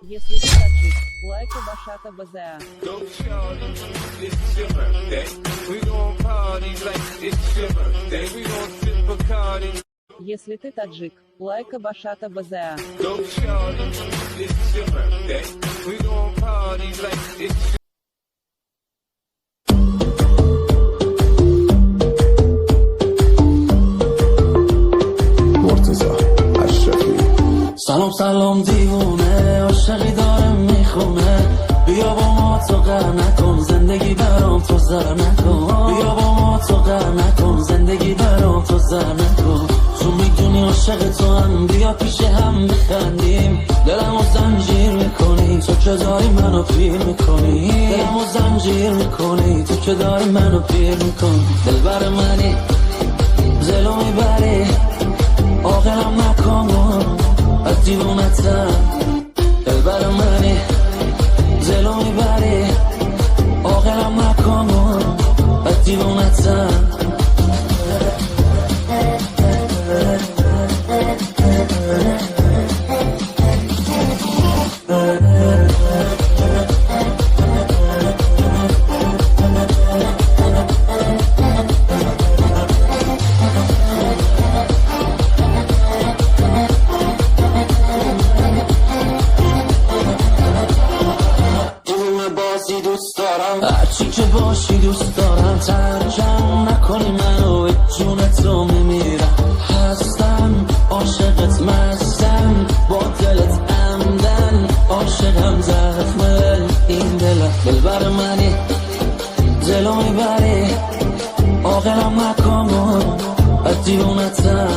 Если ты таджик, лайка Башата БЗА. Go shawty, it's your birthday. We gon' party like it's your birthday. We gon' sip Bacardi. Если ты таджик, лайка Башата БЗА. Go shawty, it's your birthday. We gon' party like it's your مرتضی اشرفی. سلام سلام دیوونه، عاشقی داره میخونه، بیا با ما تو قهر نکن، زندگی برام تو زر نکن، بیا با ما تو قهر نکن، زندگی برام تو زر نکن، تو میدونی عاشق تو هم، بیا پیش هم بخندیم، دلمو زنجیر میکنی تو که داری منو پیر میکنی، دلمو زنجیر میکنی تو که داری منو پیر میکنی، دلبر منی دلو میبری عاقلم نکن از دیوونتم، دلبر منی دلو میبری عاقلم نکن از دیوونتم. دوست دارم هرچی که باشی دوست دارم، ترکم نکنی منو به جون تو میمیرم، هستم عاشقت مستم با دلت عمدن، عاشقم زخم این دلم، دلبر منی دلو میبری عاقلم نکن از دیوونتم،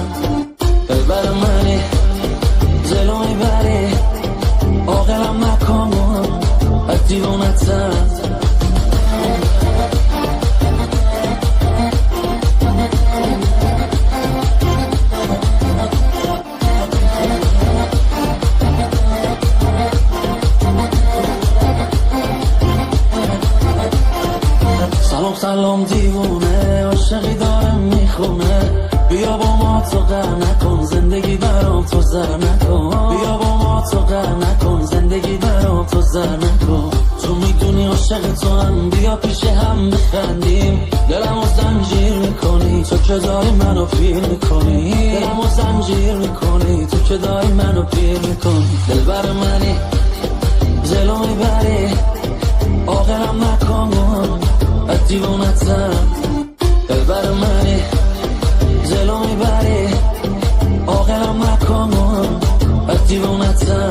دلبر منی دلو میبری عاقلم نکن از دیوونتم. سلام سلام دیوونه، عاشقی داره میخونه، بیا با ما تو قهر نکن، زندگی برام تو زر نکن، بیا با ما تو قهر نکن، زندگی برام تو زر نکن، تو میدونی عاشق تو هم، بیا پیش هم بخندیم، دلمو زنجیر میکنی تو که داری منو پیر میکنی، دلمو زنجیر میکنی تو که داری منو پیر میکنی، دلبر منی دلو میبری عاقلم نکن از دیوونتم، دلبر منی دلو میبری عاقلم نکن از دیوونتم.